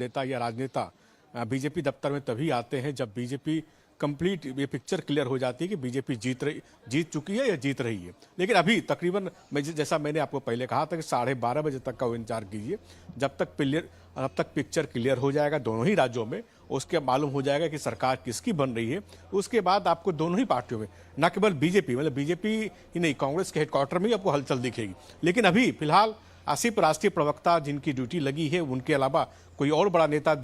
नेता या राजनेता बीजेपी दफ्तर में तभी आते हैं जब बीजेपी कंप्लीट ये पिक्चर क्लियर हो जाती है कि बीजेपी जीत चुकी है या जीत रही है। लेकिन अभी तकरीबन जैसा मैंने आपको पहले कहा था कि 12:30 बजे तक का वो इंतजार कीजिए। जब तक पिक्चर क्लियर हो जाएगा दोनों ही राज्यों में, उसके मालूम हो जाएगा कि सरकार किसकी बन रही है। उसके बाद आपको दोनों ही पार्टियों में, न केवल बीजेपी मतलब बीजेपी ही नहीं, कांग्रेस के हेडक्वार्टर में ही आपको हलचल दिखेगी। लेकिन अभी फिलहाल सिर्फ राष्ट्रीय प्रवक्ता जिनकी ड्यूटी लगी है, उनके अलावा कोई और बड़ा नेता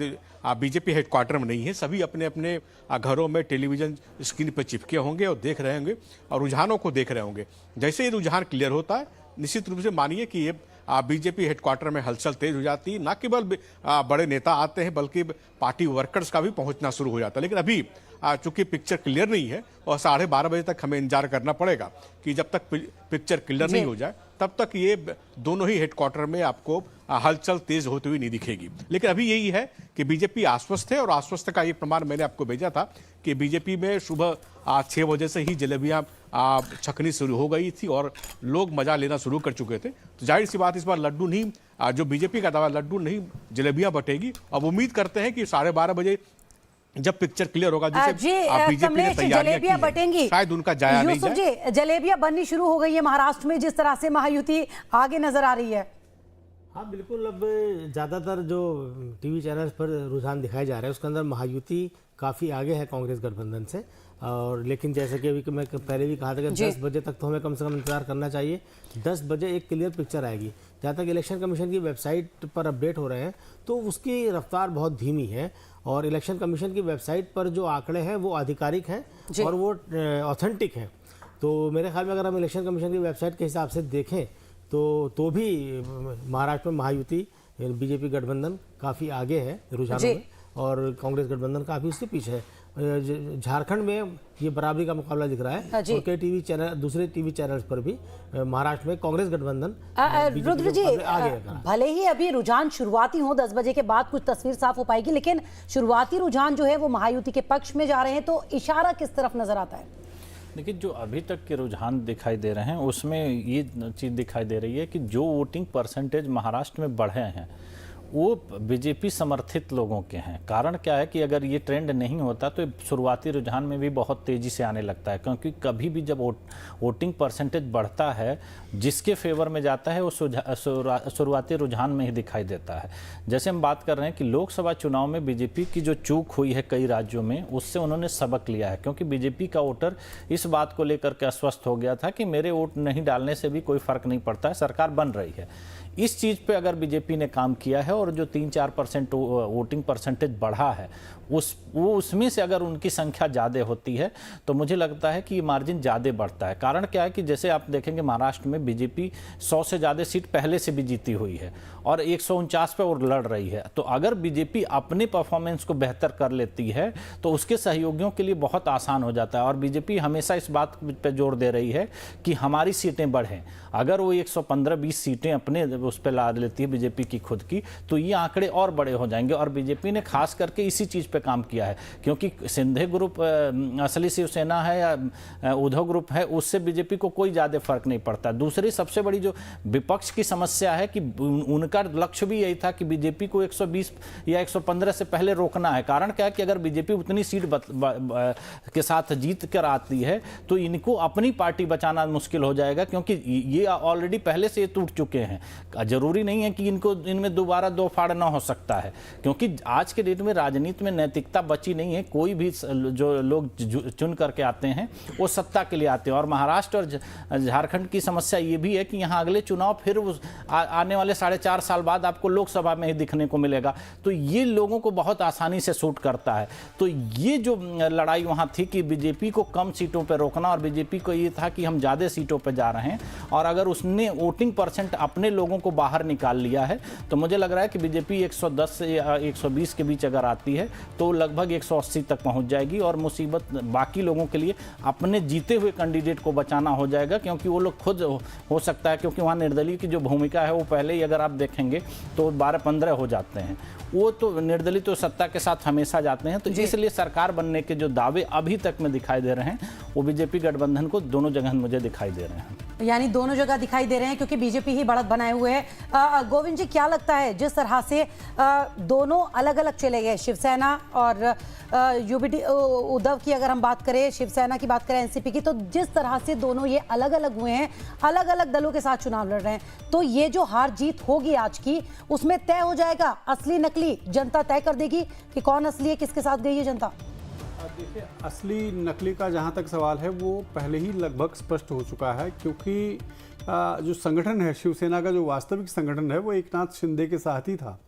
बीजेपी हेडक्वार्टर में नहीं है। सभी अपने अपने घरों में टेलीविजन स्क्रीन पर चिपके होंगे और देख रहे होंगे और रुझानों को देख रहे होंगे। जैसे ही रुझान क्लियर होता है, निश्चित रूप से मानिए कि ये बीजेपी हेडक्वार्टर में हलचल तेज हो जाती है। न केवल बड़े नेता आते हैं बल्कि पार्टी वर्कर्स का भी पहुंचना शुरू हो जाता है। लेकिन अभी चूंकि पिक्चर क्लियर नहीं है और 12:30 बजे तक हमें इंतजार करना पड़ेगा कि जब तक पिक्चर क्लियर नहीं हो जाए तब तक ये दोनों ही हेडक्वार्टर में आपको हलचल तेज होती हुई नहीं दिखेगी। लेकिन अभी यही है कि बीजेपी आश्वस्त है और आश्वस्त का ये प्रमाण मैंने आपको भेजा था कि बीजेपी में सुबह 6 बजे से ही जलेबियां छकनी शुरू हो गई थी और लोग मजा लेना शुरू कर चुके थे। तो जाहिर सी बात इस बार लड्डू नहीं, जो बीजेपी का दावा लड्डू नहीं जलेबियां बटेगी। अब उम्मीद करते हैं कि 12:30 बजे जब पिक्चर क्लियर होगा जिसे बीजेपी ने जलेबियां बटेंगी, शायद उनका जाया नहीं जाए। जी, जलेबियां बननी शुरू हो गई है महाराष्ट्र में, जिस तरह से महायुति आगे नजर आ रही है। हाँ बिल्कुल, अब ज़्यादातर जो टीवी चैनल्स पर रुझान दिखाए जा रहे हैं उसके अंदर महायुति काफ़ी आगे है कांग्रेस गठबंधन से। और लेकिन जैसे कि अभी मैं पहले भी कहा था कि 10 बजे तक तो हमें कम से कम इंतजार करना चाहिए। 10 बजे एक क्लियर पिक्चर आएगी। जहाँ तक इलेक्शन कमीशन की वेबसाइट पर अपडेट हो रहे हैं तो उसकी रफ्तार बहुत धीमी है और इलेक्शन कमीशन की वेबसाइट पर जो आंकड़े हैं वो आधिकारिक हैं और वो ऑथेंटिक हैं। तो मेरे ख्याल में अगर हम इलेक्शन कमीशन की वेबसाइट के हिसाब से देखें तो भी महाराष्ट्र में महायुति बीजेपी गठबंधन काफ़ी आगे है रुझानों में और कांग्रेस गठबंधन काफ़ी उसके पीछे है। झारखंड में ये बराबरी का मुकाबला दिख रहा है और कई टीवी चैनल, दूसरे टीवी चैनल्स पर भी महाराष्ट्र में कांग्रेस गठबंधन रुद्र जी आगे है। भले ही अभी रुझान शुरुआती हो, 10 बजे के बाद कुछ तस्वीर साफ हो पाएगी, लेकिन शुरुआती रुझान जो है वो महायुति के पक्ष में जा रहे हैं। तो इशारा किस तरफ नजर आता है? देखिए, जो अभी तक के रुझान दिखाई दे रहे हैं उसमें ये चीज़ दिखाई दे रही है कि जो वोटिंग परसेंटेज महाराष्ट्र में बढ़े हैं वो बीजेपी समर्थित लोगों के हैं। कारण क्या है कि अगर ये ट्रेंड नहीं होता तो शुरुआती रुझान में भी बहुत तेज़ी से आने लगता है, क्योंकि कभी भी जब वोटिंग परसेंटेज बढ़ता है जिसके फेवर में जाता है वो शुरुआती रुझान में ही दिखाई देता है। जैसे हम बात कर रहे हैं कि लोकसभा चुनाव में बीजेपी की जो चूक हुई है कई राज्यों में, उससे उन्होंने सबक लिया है, क्योंकि बीजेपी का वोटर इस बात को लेकर के अस्वस्थ हो गया था कि मेरे वोट नहीं डालने से भी कोई फर्क नहीं पड़ता है, सरकार बन रही है। इस चीज़ पे अगर बीजेपी ने काम किया है और जो 3-4% वोटिंग परसेंटेज बढ़ा है उसमें से अगर उनकी संख्या ज़्यादा होती है तो मुझे लगता है कि ये मार्जिन ज़्यादा बढ़ता है। कारण क्या है कि जैसे आप देखेंगे महाराष्ट्र में बीजेपी 100 से ज़्यादा सीट पहले से भी जीती हुई है और 149 पे और लड़ रही है। तो अगर बीजेपी अपने परफॉर्मेंस को बेहतर कर लेती है तो उसके सहयोगियों के लिए बहुत आसान हो जाता है। और बीजेपी हमेशा इस बात पर जोर दे रही है कि हमारी सीटें बढ़ें। अगर वो 115-20 सीटें अपने उस पर ला लेती है बीजेपी की खुद की, तो ये आंकड़े और बड़े हो जाएंगे। और बीजेपी ने खास करके इसी चीज़ पे काम किया है, क्योंकि सिंधे ग्रुप असली शिवसेना है या उद्धव ग्रुप है, उससे बीजेपी को कोई ज़्यादा फर्क नहीं पड़ता। दूसरी सबसे बड़ी जो विपक्ष की समस्या है कि उनका लक्ष्य भी यही था कि बीजेपी को 120 या 115 से पहले रोकना है। कारण क्या है कि अगर बीजेपी उतनी सीट के साथ जीत कर आती है तो इनको अपनी पार्टी बचाना मुश्किल हो जाएगा, क्योंकि ये ऑलरेडी पहले से टूट चुके हैं। जरूरी नहीं है कि इनमें दोबारा दो फाड़ ना हो सकता है, क्योंकि आज के डेट में राजनीति में नैतिकता बची नहीं है। कोई भी जो लोग चुन करके आते हैं वो सत्ता के लिए आते हैं। और महाराष्ट्र और झारखंड की समस्या ये भी है कि यहाँ अगले चुनाव फिर आने वाले 4.5 साल बाद आपको लोकसभा में ही दिखने को मिलेगा। तो ये लोगों को बहुत आसानी से सूट करता है। तो ये जो लड़ाई वहाँ थी कि बीजेपी को कम सीटों पर रोकना और बीजेपी को ये था कि हम ज़्यादा सीटों पर जा रहे हैं, और अगर उसने वोटिंग परसेंट अपने लोगों को बाहर निकाल लिया है तो मुझे लग रहा है कि बीजेपी 110 से 120 के बीच अगर आती है तो लगभग 180 तक पहुंच जाएगी। और मुसीबत बाकी लोगों के लिए अपने जीते हुए कैंडिडेट को बचाना हो जाएगा, क्योंकि वो लोग खुद हो सकता है, क्योंकि वहाँ निर्दलीय की जो भूमिका है वो पहले ही अगर आप देखेंगे तो 12-15 हो जाते हैं। वो तो निर्दलीय तो सत्ता के साथ हमेशा जाते हैं। तो इसलिए सरकार बनने के जो दावे अभी तक में दिखाई दे रहे हैं वो बीजेपी गठबंधन को दोनों जगह मुझे दिखाई दे रहे हैं। यानी दोनों जगह दिखाई दे रहे हैं क्योंकि बीजेपी ही बढ़त बनाए हुए है। गोविंद जी, क्या लगता है जिस तरह से दोनों अलग अलग चले गए, शिवसेना और यूबीडी उद्धव की अगर हम बात करें, शिवसेना की बात करें, एनसीपी की, तो जिस तरह से दोनों ये अलग अलग हुए हैं, अलग अलग दलों के साथ चुनाव लड़ रहे हैं, तो ये जो हार जीत होगी आज की, उसमें तय हो जाएगा असली नकली, जनता तय कर देगी कि कौन असली है, किसके साथ गई है जनता। देखिए, असली नकली का जहाँ तक सवाल है वो पहले ही लगभग स्पष्ट हो चुका है, क्योंकि जो संगठन है शिवसेना का, जो वास्तविक संगठन है वो एकनाथ शिंदे के साथ ही था।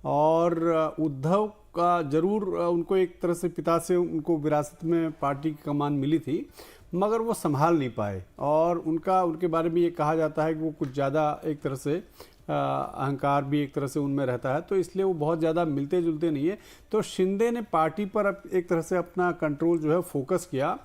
और उद्धव का जरूर उनको एक तरह से पिता से उनको विरासत में पार्टी की कमान मिली थी, मगर वो संभाल नहीं पाए। और उनके बारे में ये कहा जाता है कि वो कुछ ज़्यादा एक तरह से अहंकार भी एक तरह से उनमें रहता है, तो इसलिए वो बहुत ज़्यादा मिलते जुलते नहीं है। तो शिंदे ने पार्टी पर अब एक तरह से अपना कंट्रोल जो है फोकस किया,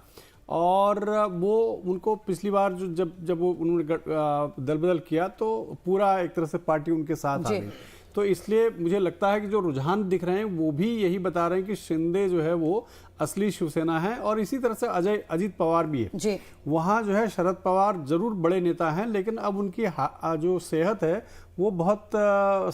और वो उनको पिछली बार जो जब वो उन्होंने दल बदल किया तो पूरा एक तरह से पार्टी उनके साथ आ गई। तो इसलिए मुझे लगता है कि जो रुझान दिख रहे हैं वो भी यही बता रहे हैं कि शिंदे जो है वो असली शिवसेना है। और इसी तरह से अजीत पवार भी है। वहाँ जो है शरद पवार जरूर बड़े नेता हैं, लेकिन अब उनकी जो सेहत है वो बहुत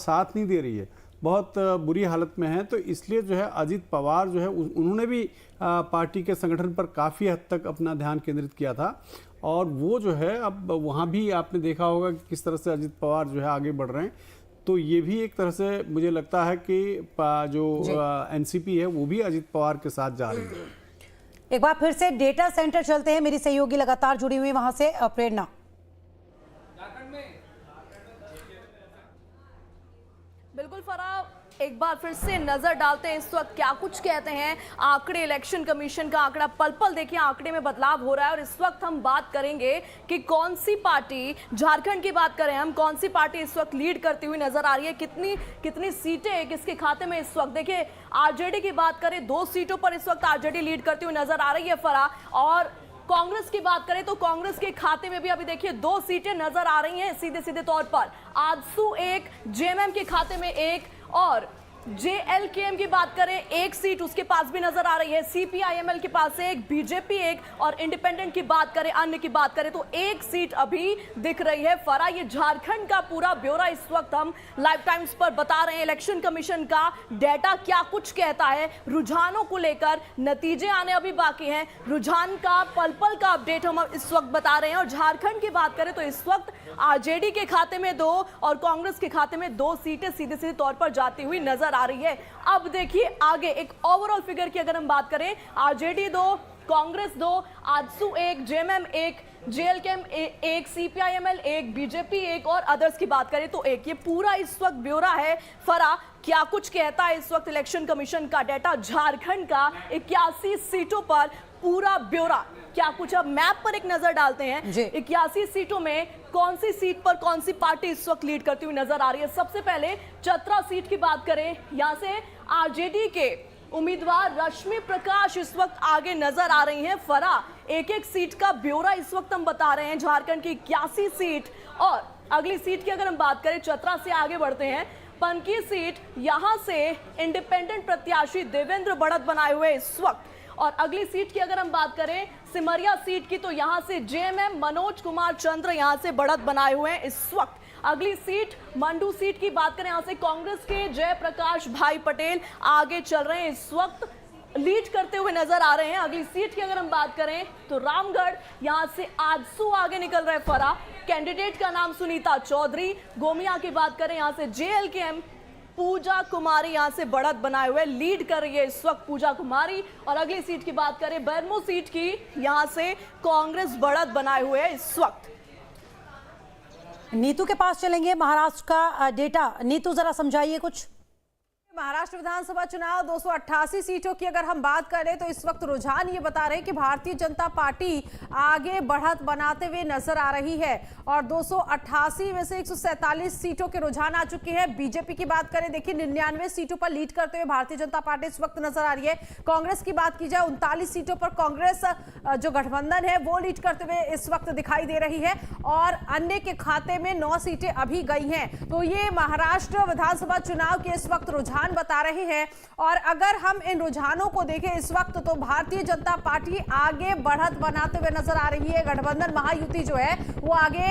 साथ नहीं दे रही है, बहुत बुरी हालत में है। तो इसलिए जो है अजीत पवार जो है उन्होंने भी पार्टी के संगठन पर काफ़ी हद तक अपना ध्यान केंद्रित किया था, और वो जो है अब वहाँ भी आपने देखा होगा कि किस तरह से अजीत पवार जो है आगे बढ़ रहे हैं। तो ये भी एक तरह से मुझे लगता है कि जो एनसीपी है वो भी अजीत पवार के साथ जा रही है। एक बार फिर से डेटा सेंटर चलते हैं, मेरी सहयोगी लगातार जुड़ी हुई वहां से प्रेरणा। बिल्कुल फराह, एक बार फिर से नजर डालते हैं इस वक्त क्या कुछ कहते हैं आंकड़े। इलेक्शन कमीशन का आंकड़ा पल पल देखिए आंकड़े में बदलाव हो रहा है, और इस वक्त हम बात करेंगे कि कौन सी पार्टी, झारखंड की बात करें हम, कौन सी पार्टी इस वक्त लीड करती हुई नजर आ रही है, कितनी सीटें किसके खाते में इस वक्त। देखिए आरजेडी की बात करें, 2 सीटों पर इस वक्त आरजेडी लीड करती हुई नजर आ रही है फराह। और कांग्रेस की बात करें तो कांग्रेस के खाते में भी अभी देखिए 2 सीटें नजर आ रही हैं सीधे सीधे तौर पर। आजसू 1, जेएमएम के खाते में 1, और जेएलकेएम की बात करें 1 सीट उसके पास भी नजर आ रही है। सीपीआईएमएल के पास 1, बीजेपी 1, और इंडिपेंडेंट की बात करें, अन्य की बात करें तो 1 सीट अभी दिख रही है। फरा, ये झारखंड का पूरा ब्यौरा इस वक्त हम लाइव टाइम्स पर बता रहे हैं। इलेक्शन कमीशन का डेटा क्या कुछ कहता है, रुझानों को लेकर नतीजे आने अभी बाकी हैं, रुझान का पल पल का अपडेट हम इस वक्त बता रहे हैं। और झारखंड की बात करें तो इस वक्त आरजेडी के खाते में 2 और कांग्रेस के खाते में 2 सीटें सीधे सीधे तौर पर जाती हुई नजर आ रही है। अब देखिए आगे एक ओवरऑल फिगर की अगर हम बात करें, RJD 2, Congress 2, AJSU 1, JMM 1, JLKM 1, CPIML 1, BJP 1 और अदर्स की बात करें तो 1। ये पूरा इस वक्त ब्यौरा है फरा, क्या कुछ कहता है इस वक्त इलेक्शन कमीशन का डेटा झारखंड का 81 सीटों पर पूरा ब्यौरा क्या कुछ। अब मैप पर एक नजर डालते हैं, 81 सीटों में कौन सी सीट पर कौन सी पार्टी इस वक्त लीड करती हुई नजर आ रही है। सबसे पहले चतरा सीट की बात करें, यहां से आरजेडी के उम्मीदवार रश्मि प्रकाश इस वक्त आगे नजर आ रही हैं। फरा, एक सीट का ब्यौरा इस वक्त हम बता रहे हैं, झारखंड की 81 सीट। और अगली सीट की अगर हम बात करें, चतरा से आगे बढ़ते हैं, पनकी सीट, यहां से इंडिपेंडेंट प्रत्याशी देवेंद्र बढ़त बनाए हुए इस वक्त। और अगली सीट की अगर हम बात करें सिमरिया सीट की, तो यहां से जेएमएम मनोज कुमार चंद्र यहां से बढ़त बनाए हुए हैं इस वक्त। अगली सीट मंडू सीट की बात करें, यहां से कांग्रेस के जयप्रकाश भाई पटेल आगे चल रहे हैं, इस वक्त लीड करते हुए नजर आ रहे हैं। अगली सीट की अगर हम बात करें तो रामगढ़, यहां से आजसू आगे निकल रहे फरा, कैंडिडेट का नाम सुनीता चौधरी। गोमिया की बात करें, यहां से जेएलकेएम पूजा कुमारी यहां से बढ़त बनाए हुए लीड कर रही है इस वक्त पूजा कुमारी। और अगली सीट की बात करें बेरमो सीट की, यहां से कांग्रेस बढ़त बनाए हुए है इस वक्त। नीतू के पास चलेंगे, महाराष्ट्र का डेटा। नीतू जरा समझाइए कुछ। महाराष्ट्र विधानसभा चुनाव 288 सीटों की अगर हम बात करें तो इस वक्त रुझान ये बता रहे हैं कि भारतीय जनता पार्टी आगे बढ़त बनाते हुए नजर आ रही है, और 288 में से 147 सीटों के रुझान आ चुके हैं। बीजेपी की बात करें, देखिए 99 सीटों पर लीड करते हुए भारतीय जनता पार्टी इस वक्त नजर आ रही है। कांग्रेस की बात की जाए, 39 सीटों पर कांग्रेस जो गठबंधन है वो लीड करते हुए इस वक्त दिखाई दे रही है, और अन्य के खाते में 9 सीटें अभी गई हैं। तो ये महाराष्ट्र विधानसभा चुनाव के इस वक्त रुझान बता बता रहे हैं। और अगर हम इन रुझानों को देखें इस वक्त, तो भारतीय जनता पार्टी आगे बढ़त बनाते हुए नजर आ रही है। गठबंधन महायुति जो है वो आगे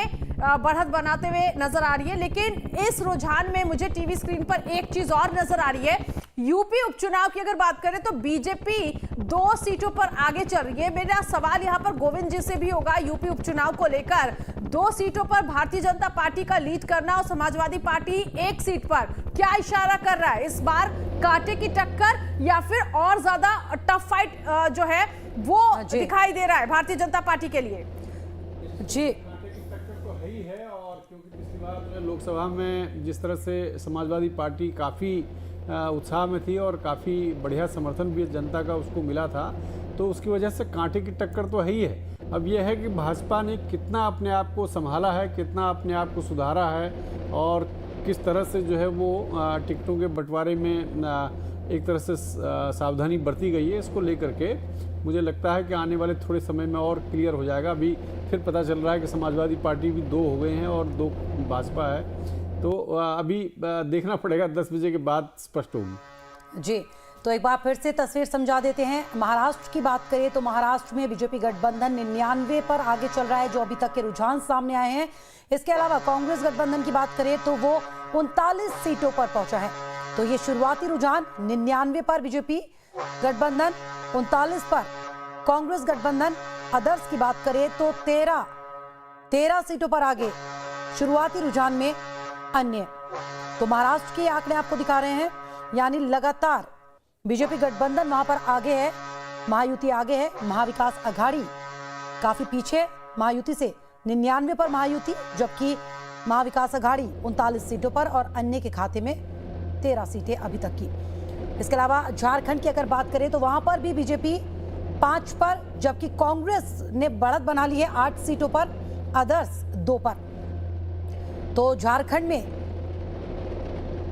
बढ़त बनाते हुए नजर आ रही है। लेकिन इस रुझान में मुझे टीवी स्क्रीन पर एक चीज और नजर आ रही है। यूपी उपचुनाव की अगर बात करें तो बीजेपी 2 सीटों पर आगे चल रही है। मेरा सवाल यहां पर गोविंद जी से भी होगा, यूपी उपचुनाव को लेकर 2 सीटों पर भारतीय जनता पार्टी का लीड करना और समाजवादी पार्टी 1 सीट पर, क्या इशारा कर रहा है? इस बार कांटे की टक्कर या फिर और ज्यादा टफ फाइट जो है वो दिखाई दे रहा है भारतीय जनता पार्टी के लिए? जी ही है। और क्योंकि पिछली बार जो है लोकसभा में जिस तरह से समाजवादी पार्टी काफ़ी उत्साह में थी और काफ़ी बढ़िया समर्थन भी जनता का उसको मिला था, तो उसकी वजह से कांटे की टक्कर तो है ही है। अब यह है कि भाजपा ने कितना अपने आप को संभाला है, कितना अपने आप को सुधारा है और किस तरह से जो है वो टिकटों के बंटवारे में एक तरह से सावधानी बरती गई है। इसको लेकर के मुझे लगता है कि आने वाले थोड़े समय में और क्लियर हो जाएगा। अभी फिर पता चल रहा है कि समाजवादी पार्टी भी 2 हो गए हैं और 2 भाजपा है, तो अभी देखना पड़ेगा, 10 बजे के बाद स्पष्ट होगी। जी, तो एक बार फिर से तस्वीर समझा देते हैं। महाराष्ट्र की बात करें तो महाराष्ट्र में बीजेपी गठबंधन 99 पर आगे चल रहा है, जो अभी तक के रुझान सामने आए हैं। इसके अलावा कांग्रेस गठबंधन की बात करें तो वो 39 सीटों पर पहुंचा है। तो ये शुरुआती रुझान 99 पर बीजेपी गठबंधन, 39 पर कांग्रेस गठबंधन। अदर्स की बात करें तो 13 सीटों पर आगे शुरुआती रुझान में अन्य। तो महाराष्ट्र के आंकड़े आपको दिखा रहे हैं, यानी लगातार बीजेपी गठबंधन वहां पर आगे है, महायुति आगे है, महाविकास अघाड़ी काफी पीछे महायुति से, 99 पर महायुति, जबकि महाविकास अघाड़ी 39 सीटों पर और अन्य के खाते में 13 सीटें अभी तक की। इसके अलावा झारखंड की अगर बात करें तो वहां पर भी बीजेपी 5 पर, जबकि कांग्रेस ने बढ़त बना ली है 8 सीटों पर, अदर्स 2 पर। तो झारखंड में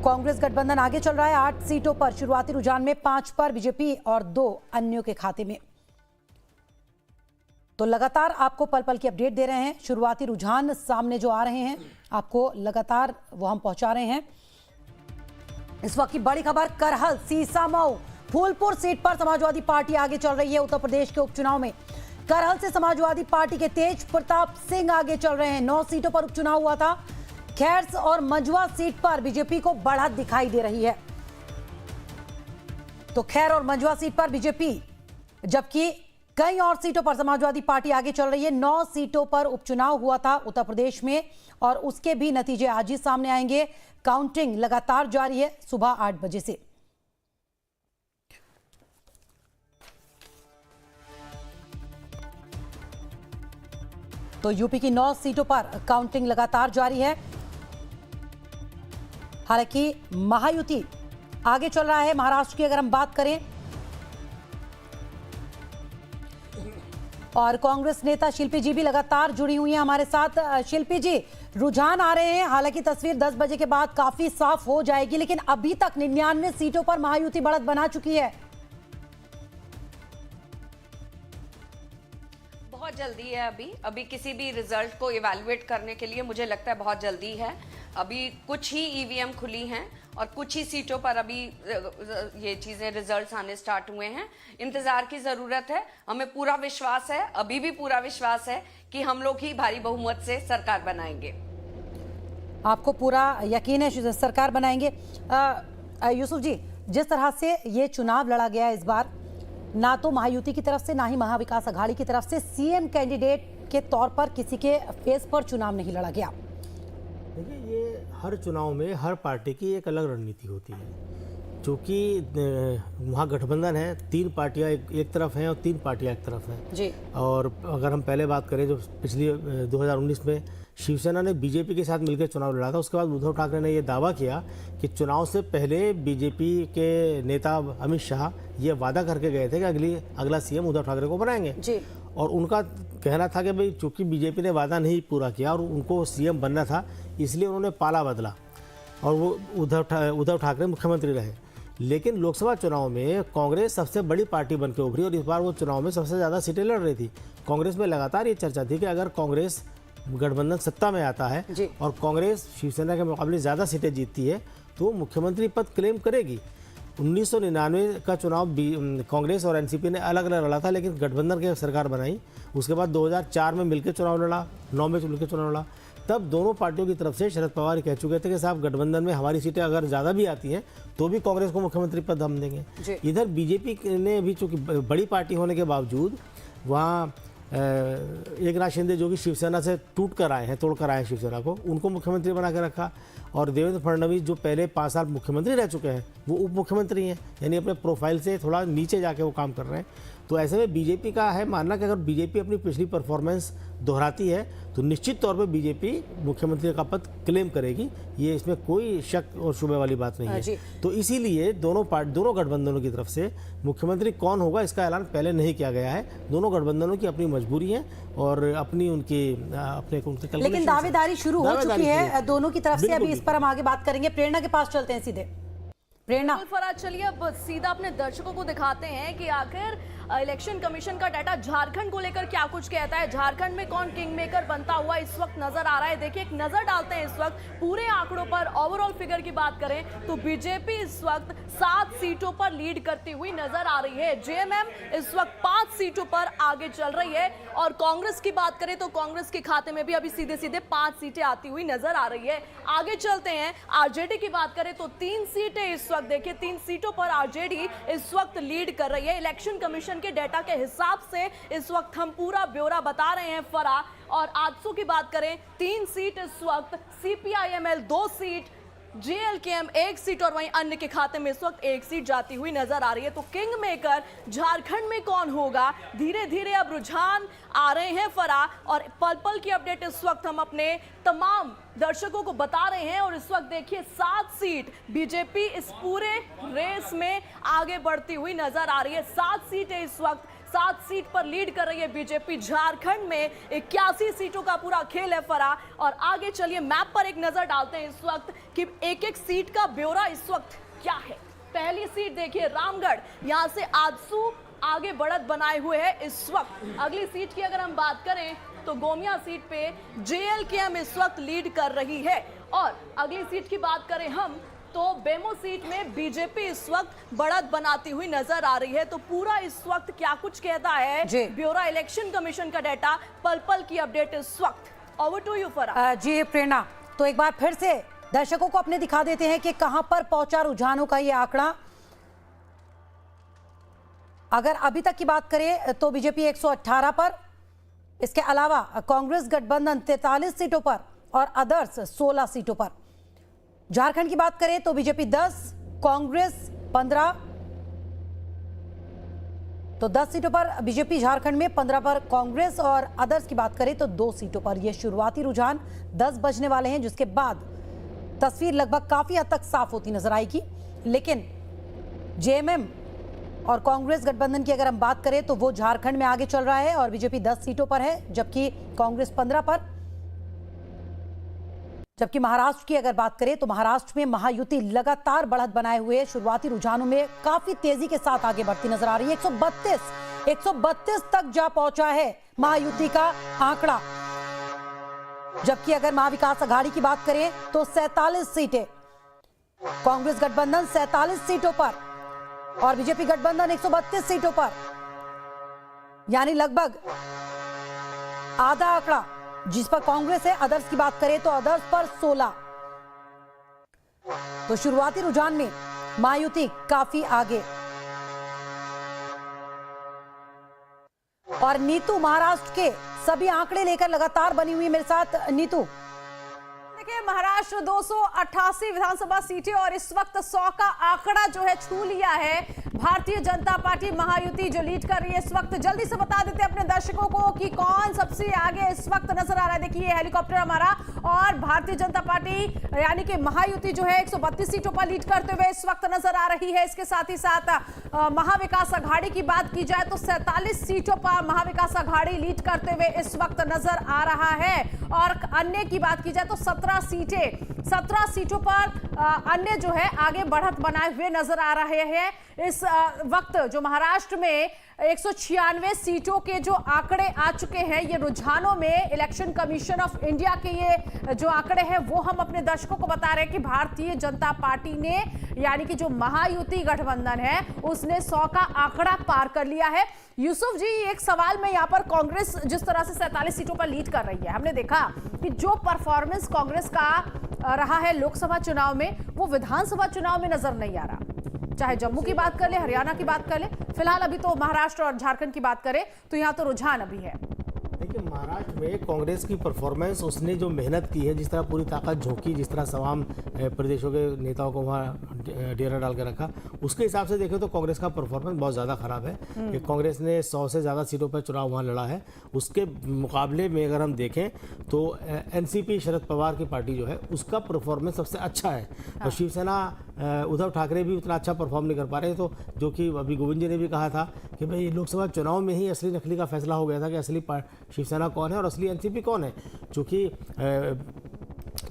कांग्रेस गठबंधन आगे चल रहा है 8 सीटों पर, शुरुआती रुझान में 5 पर बीजेपी और 2 अन्यों के खाते में। तो लगातार आपको पल पल की अपडेट दे रहे हैं, शुरुआती रुझान सामने जो आ रहे हैं आपको लगातार वो हम पहुंचा रहे हैं। इस वक्त की बड़ी खबर, करहल, सीसामऊ, फूलपुर सीट पर समाजवादी पार्टी आगे चल रही है। उत्तर प्रदेश के उपचुनाव में करहल से समाजवादी पार्टी के तेज प्रताप सिंह आगे चल रहे हैं। 9 सीटों पर उपचुनाव हुआ था। खैर और मंझवा सीट पर बीजेपी को बढ़त दिखाई दे रही है। तो खैर और मंझवा सीट पर बीजेपी, जबकि कई और सीटों पर समाजवादी पार्टी आगे चल रही है। 9 सीटों पर उपचुनाव हुआ था उत्तर प्रदेश में और उसके भी नतीजे आज ही सामने आएंगे। काउंटिंग लगातार जारी है सुबह 8 बजे से। तो यूपी की 9 सीटों पर काउंटिंग लगातार जारी है। हालांकि महायुति आगे चल रहा है। महाराष्ट्र की अगर हम बात करें और कांग्रेस नेता शिल्पी जी भी लगातार जुड़ी हुई हैं हमारे साथ। शिल्पी जी, रुझान आ रहे हैं, हालांकि तस्वीर 10 बजे के बाद काफी साफ हो जाएगी, लेकिन अभी तक 99 सीटों पर महायुति बढ़त बना चुकी है। बहुत जल्दी है। अभी किसी भी रिजल्ट को इवैल्यूएट करने के लिए मुझे लगता है बहुत जल्दी है। अभी कुछ ही ईवीएम खुली हैं और कुछ ही सीटों पर अभी ये चीजें रिजल्ट्स आने स्टार्ट हुए हैं। इंतजार की जरूरत है। हमें पूरा विश्वास है, अभी भी पूरा विश्वास है कि हम लोग ही भारी बहुमत से सरकार बनाएंगे। आपको पूरा यकीन है सरकार बनाएंगे? यूसुफ जी, जिस तरह से ये चुनाव लड़ा गया इस बार, ना तो महायुति की तरफ से ना ही महाविकास अघाड़ी की तरफ से सीएम कैंडिडेट के तौर पर किसी के फेस पर चुनाव नहीं लड़ा गया। देखिए, ये हर चुनाव में हर पार्टी की एक अलग रणनीति होती है। चूँकि वहाँ गठबंधन है, 3 पार्टियाँ एक तरफ हैं और 3 पार्टियाँ एक तरफ हैं जी। और अगर हम पहले बात करें, जो पिछली 2019 में शिवसेना ने बीजेपी के साथ मिलकर चुनाव लड़ा था, उसके बाद उद्धव ठाकरे ने यह दावा किया कि चुनाव से पहले बीजेपी के नेता अमित शाह ये वादा करके गए थे कि अगला सीएम उद्धव ठाकरे को बनाएंगे जी। और उनका कहना था कि भाई चूंकि बीजेपी ने वादा नहीं पूरा किया और उनको सीएम बनना था, इसलिए उन्होंने पाला बदला और वो उद्धव ठाकरे मुख्यमंत्री रहे। लेकिन लोकसभा चुनाव में कांग्रेस सबसे बड़ी पार्टी बनकर उभरी और इस बार वो चुनाव में सबसे ज़्यादा सीटें लड़ रही थी। कांग्रेस में लगातार ये चर्चा थी कि अगर कांग्रेस गठबंधन सत्ता में आता है और कांग्रेस शिवसेना के मुकाबले ज़्यादा सीटें जीतती है तो मुख्यमंत्री पद क्लेम करेगी। 1999 का चुनाव कांग्रेस और एनसीपी ने अलग अलग लड़ा था, लेकिन गठबंधन की सरकार बनाई। उसके बाद 2004 में मिलकर चुनाव लड़ा, 9 में मिलकर चुनाव लड़ा। तब दोनों पार्टियों की तरफ से शरद पवार कह चुके थे कि साहब गठबंधन में हमारी सीटें अगर ज़्यादा भी आती हैं तो भी कांग्रेस को मुख्यमंत्री पद हम देंगे। इधर बीजेपी ने भी, चूंकि बड़ी पार्टी होने के बावजूद, वहाँ एकनाथ शिंदे जो कि शिवसेना से टूट कर आए हैं, तोड़ कर आए हैं शिवसेना को, उनको मुख्यमंत्री बना के रखा। और देवेंद्र फडणवीस जो पहले 5 साल मुख्यमंत्री रह चुके हैं, वो उप मुख्यमंत्री हैं, यानी अपने प्रोफाइल से थोड़ा नीचे जाके वो काम कर रहे हैं। तो ऐसे में बीजेपी का है मानना कि अगर बीजेपी अपनी पिछली परफॉर्मेंस दोहराती है तो निश्चित तौर पर बीजेपी मुख्यमंत्री का पद क्लेम करेगी, ये इसमें कोई शक और शुबे वाली बात नहीं है। तो इसीलिए दोनों गठबंधनों की तरफ से मुख्यमंत्री कौन होगा इसका ऐलान पहले नहीं किया गया है। दोनों गठबंधनों की अपनी मजबूरी है और अपनी उनके लेकिन दावेदारी शुरू हो चुकी है दोनों की तरफ से। अभी इस पर हम आगे बात करेंगे। प्रेरणा के पास चलते हैं सीधे। प्रेरणा, फराज, चलिए अब सीधा अपने दर्शकों को दिखाते हैं कि आखिर इलेक्शन कमीशन का डाटा झारखंड को लेकर क्या कुछ कहता है। झारखंड में कौन किंग मेकर बनता हुआ इस वक्त नजर आ रहा है। देखिए, एक नजर डालते हैं इस वक्त पूरे आंकड़ों पर। ओवरऑल फिगर की बात करें तो बीजेपी इस वक्त 7 सीटों पर लीड करती हुई नजर आ रही है। जेएमएम इस वक्त 5 सीटों पर आगे चल रही है। और कांग्रेस की बात करें तो कांग्रेस के खाते में भी अभी सीधे सीधे 5 सीटें आती हुई नजर आ रही है। आगे चलते हैं, आरजेडी की बात करें तो 3 सीटें इस वक्त, देखिए 3 सीटों पर आरजेडी इस वक्त लीड कर रही है। इलेक्शन कमीशन के डेटा के हिसाब से इस वक्त हम पूरा ब्यौरा बता रहे हैं फरा। और आजसू की बात करें 3 सीट इस वक्त, सीपीआईएमएल 2 सीट, जेएलकेएम 1 सीट और वहीं अन्य के खाते में इस वक्त 1 सीट जाती हुई नजर आ रही है। तो किंग मेकर झारखंड में कौन होगा, धीरे धीरे अब रुझान आ रहे हैं फरा। और पल पल की अपडेट इस वक्त हम अपने तमाम दर्शकों को बता रहे हैं। और इस वक्त देखिए 7 सीट बीजेपी इस पूरे रेस में आगे बढ़ती हुई नजर आ रही है। 7 सीटें इस वक्त, 7 सीट पर लीड कर रही है बीजेपी। झारखंड में 81 सीटों का पूरा खेल है फरा। और आगे चलिए मैप पर एक नजर डालते हैं इस वक्त कि एक एक सीट का ब्यौरा इस वक्त क्या है। पहली सीट देखिए रामगढ़, यहां से आजसू आगे बढ़त बनाए हुए है इस वक्त। अगली सीट की अगर हम बात करें तो गोमिया सीट पे जेएलकेएम इस वक्त लीड कर रही है। और अगली सीट की बात करें हम तो बेमो सीट में बीजेपी इस वक्त बढ़त बनाती हुई नजर आ रही है। तो पूरा इस वक्त क्या कुछ कहता है ब्यूरो इलेक्शन कमीशन का डाटा, पल पल की अपडेट इस वक्त। ओवर टू यू फरा। जी प्रेरणा, तो एक बार फिर से दर्शकों को अपने दिखा देते हैं कि कहां पर पहुंचा रुझानों का ये आंकड़ा। अगर अभी तक की बात करें तो बीजेपी 118 पर, इसके अलावा कांग्रेस गठबंधन 43 सीटों पर और अदर्स 16 सीटों पर। झारखंड की बात करें तो बीजेपी 10, कांग्रेस 15, तो 10 सीटों पर बीजेपी झारखंड में, 15 पर कांग्रेस, और अदर्स की बात करें तो 2 सीटों पर। यह शुरुआती रुझान 10 बजने वाले हैं, जिसके बाद तस्वीर लगभग काफी हद तक साफ होती नजर आएगी। लेकिन जेएमएम और कांग्रेस गठबंधन की अगर हम बात करें तो वो झारखंड में आगे चल रहा है और बीजेपी 10 सीटों पर है, जबकि कांग्रेस 15 पर। जबकि महाराष्ट्र की अगर बात करें तो महाराष्ट्र में महायुति लगातार बढ़त बनाए हुए शुरुआती रुझानों में काफी तेजी के साथ आगे बढ़ती नजर आ रही है। 132 तक जा पहुंचा है महायुति का आंकड़ा। जबकि अगर महाविकास अघाड़ी की बात करें तो 47 सीटें, कांग्रेस गठबंधन 47 सीटों पर और बीजेपी गठबंधन 132 सीटों पर, यानी लगभग आधा आंकड़ा जिस पर कांग्रेस है। अदर्स की बात करें तो अदर्स पर 16। तो शुरुआती रुझान में महायुति काफी आगे। और नीतू महाराष्ट्र के सभी आंकड़े लेकर लगातार बनी हुई है मेरे साथ। नीतू, देखिए महाराष्ट्र 288 विधानसभा सीटें और इस वक्त 100 का आंकड़ा जो है छू लिया है। भारतीय जनता पार्टी महायुति जो लीड कर रही है इस वक्त। जल्दी से बता देते हैं अपने दर्शकों को कि कौन सबसे आगे इस वक्त नजर आ रहा है। देखिए हेलीकॉप्टर हमारा, और भारतीय जनता पार्टी यानी कि महायुति जो है 132 सीटों पर लीड करते हुए इस वक्त नजर आ रही है। इसके साथ ही साथ महाविकास अघाड़ी की बात की जाए तो 47 सीटों पर महाविकास अघाड़ी लीड करते हुए इस वक्त नजर आ रहा है। और अन्य की बात की जाए तो 17 सीटों पर अन्य जो है आगे बढ़त बनाए हुए नजर आ रहे हैं। इस वक्त जो महाराष्ट्र में 196 सीटों के जो आंकड़े आ चुके हैं, ये रुझानों में इलेक्शन कमीशन ऑफ इंडिया के ये जो आंकड़े हैं वो हम अपने दर्शकों को बता रहे हैं कि भारतीय जनता पार्टी ने, यानी कि जो महायुति गठबंधन है, उसने 100 का आंकड़ा पार कर लिया है। यूसुफ जी, एक सवाल में यहाँ पर कांग्रेस जिस तरह से 47 सीटों पर लीड कर रही है, हमने देखा कि जो परफॉर्मेंस कांग्रेस का रहा है लोकसभा चुनाव में, वो विधानसभा चुनाव में नजर नहीं आ रहा। चाहे जम्मू की बात कर ले, हरियाणा की बात कर ले, फिलहाल अभी तो महाराष्ट्र और झारखंड की बात करें तो यहाँ तो रुझान अभी है। देखिए, महाराष्ट्र में कांग्रेस की परफॉर्मेंस, उसने जो मेहनत की है, जिस तरह पूरी ताकत झोंकी, जिस तरह तमाम प्रदेशों के नेताओं को वहाँ डेरा डाल के रखा, उसके हिसाब से देखें तो कांग्रेस का परफॉर्मेंस बहुत ज़्यादा खराब है। कि कांग्रेस ने 100 से ज़्यादा सीटों पर चुनाव वहाँ लड़ा है। उसके मुकाबले में अगर हम देखें तो एनसीपी, शरद पवार की पार्टी जो है, उसका परफॉर्मेंस सबसे अच्छा है। और शिवसेना, उद्धव ठाकरे भी उतना अच्छा परफॉर्म नहीं कर पा रहे। तो जो कि अभी गोविंद जी ने भी कहा था कि भाई लोकसभा चुनाव में ही असली नकली का फैसला हो गया था कि असली शिवसेना कौन है और असली एनसीपी कौन है। चूँकि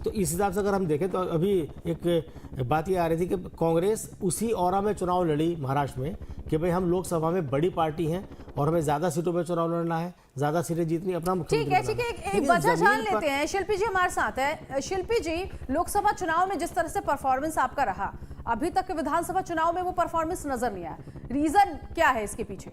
तो इस हिसाब से अगर हम देखें तो अभी एक बात ये आ रही थी कि कांग्रेस उसी ऑरा में चुनाव लड़ी महाराष्ट्र में कि भाई हम लोकसभा में बड़ी पार्टी हैं और हमें ज़्यादा सीटों पर चुनाव लड़ना है, ज़्यादा सीटें जीतनी, अपना ठीक है। एक वजह जान लेते हैं। शिल्पी जी हमारे साथ है। शिल्पी जी, लोकसभा चुनाव में जिस तरह से परफॉर्मेंस आपका रहा, अभी तक विधानसभा चुनाव में वो परफॉर्मेंस नजर नहीं आया, रीजन क्या है इसके पीछे?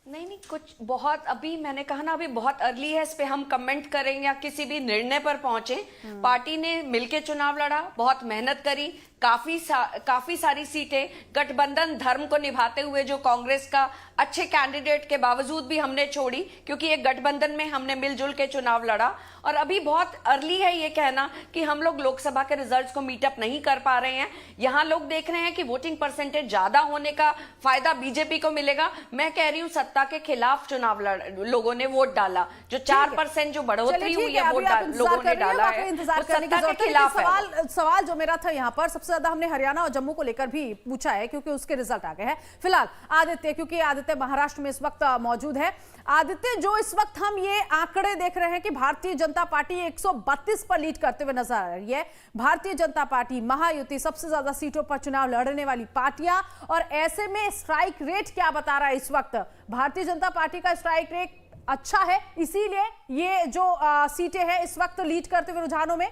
नहीं, कुछ बहुत, अभी मैंने कहा ना, अभी बहुत अर्ली है इस पे हम कमेंट करें या किसी भी निर्णय पर पहुंचे। पार्टी ने मिलके चुनाव लड़ा, बहुत मेहनत करी, काफी सारी सीटें गठबंधन धर्म को निभाते हुए जो कांग्रेस का अच्छे कैंडिडेट के बावजूद भी हमने छोड़ी, क्योंकि एक गठबंधन में हमने मिलजुल के चुनाव लड़ा। और अभी बहुत अर्ली है ये कहना कि हम लोग लोकसभा के रिजल्ट्स को मीटअप नहीं कर पा रहे हैं। यहाँ लोग देख रहे हैं कि वोटिंग परसेंटेज ज्यादा होने का फायदा बीजेपी को मिलेगा। मैं कह रही हूँ सत्ता के खिलाफ चुनाव लोगों ने वोट डाला, जो 4% जो बढ़ोतरी हुई है वोट लोगों ने डाला है, सत्ता के खिलाफ है। सवाल जो मेरा था यहाँ पर, सबसे ज्यादा हमने हरियाणा और जम्मू को लेकर भी पूछा है क्योंकि उसके रिजल्ट आ गए हैं। फिलहाल आदित्य, क्योंकि आदित्य महाराष्ट्र में इस वक्त मौजूद है। आदित्य, जो इस वक्त हम ये आंकड़े देख रहे हैं कि भारतीय जनता पार्टी 132 पर लीड करते हुए नजर आ रही है। भारतीय जनता पार्टी, महायुति, सबसे ज्यादा सीटों पर चुनाव लड़ने वाली पार्टियां, और ऐसे में स्ट्राइक रेट क्या बता रहा है इस वक्त? भारतीय जनता पार्टी का स्ट्राइक रेट अच्छा है, इसीलिए ये जो सीटें हैं इस वक्त लीड करते हुए रुझानों में।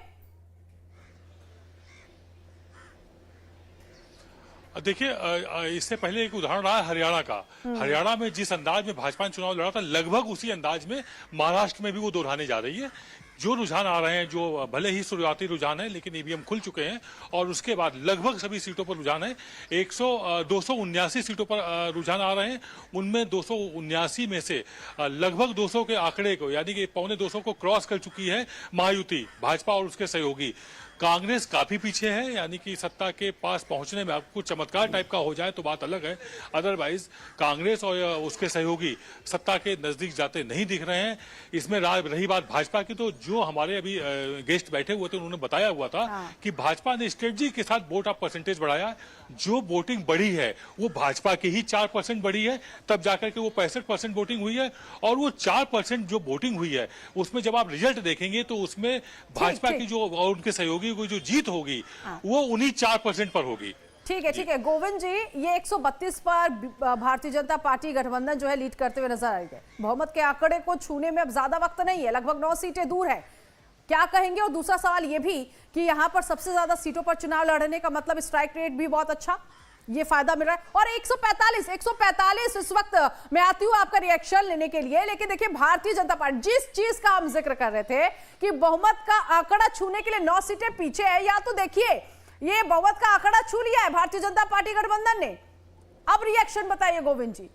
देखिए, इससे पहले एक उदाहरण रहा हरियाणा का। हरियाणा में जिस अंदाज में भाजपा ने चुनाव लड़ा था, लगभग उसी अंदाज में महाराष्ट्र में भी वो दोहराने जा रही है। जो रुझान आ रहे हैं, जो भले ही शुरुआती रुझान है लेकिन ईवीएम खुल चुके हैं और उसके बाद लगभग सभी सीटों पर रुझान है। 279 सीटों पर रुझान आ रहे हैं। उनमें 279 में से लगभग 200 के आंकड़े को, यानी कि 250 को क्रॉस कर चुकी है महायुति, भाजपा और उसके सहयोगी। कांग्रेस काफी पीछे है, यानी कि सत्ता के पास पहुंचने में कुछ चमत्कार टाइप का हो जाए तो बात अलग है। अदरवाइज कांग्रेस और उसके सहयोगी सत्ता के नजदीक जाते नहीं दिख रहे हैं। इसमें रही बात भाजपा की, तो जो हमारे अभी गेस्ट बैठे हुए थे उन्होंने बताया हुआ था कि भाजपा ने स्ट्रेटजी के साथ वोट ऑफ परसेंटेज बढ़ाया। जो वोटिंग बढ़ी है वो भाजपा की ही 4% बढ़ी है, तब जाकर के वो 65% वोटिंग हुई है। और वो 4% जो वोटिंग हुई है उसमें जब आप रिजल्ट देखेंगे तो उसमें भाजपा की जो और उनके सहयोगी की जो जीत होगी वो उन्हीं 4% पर होगी। ठीक है गोविंद जी, ये 132 पर भारतीय जनता पार्टी गठबंधन जो है लीड करते हुए नजर आ रही है। बहुमत के आंकड़े को छूने में अब ज्यादा वक्त नहीं है, लगभग 9 सीटें दूर है, क्या कहेंगे? और दूसरा सवाल ये भी कि यहाँ पर सबसे ज्यादा सीटों पर चुनाव लड़ने का मतलब स्ट्राइक रेट भी बहुत अच्छा, ये फायदा मिल रहा है। और 145 इस वक्त मैं आती हूं आपका रिएक्शन लेने के लिए, लेकिन देखिए भारतीय जनता पार्टी जिस चीज का हम जिक्र कर रहे थे कि बहुमत का आंकड़ा छूने के लिए 9 सीटें पीछे है, या तो देखिए ये बहुमत का आंकड़ा छू लिया है भारतीय जनता पार्टी गठबंधन ने। अब रिएक्शन बताइए गोविंद जी।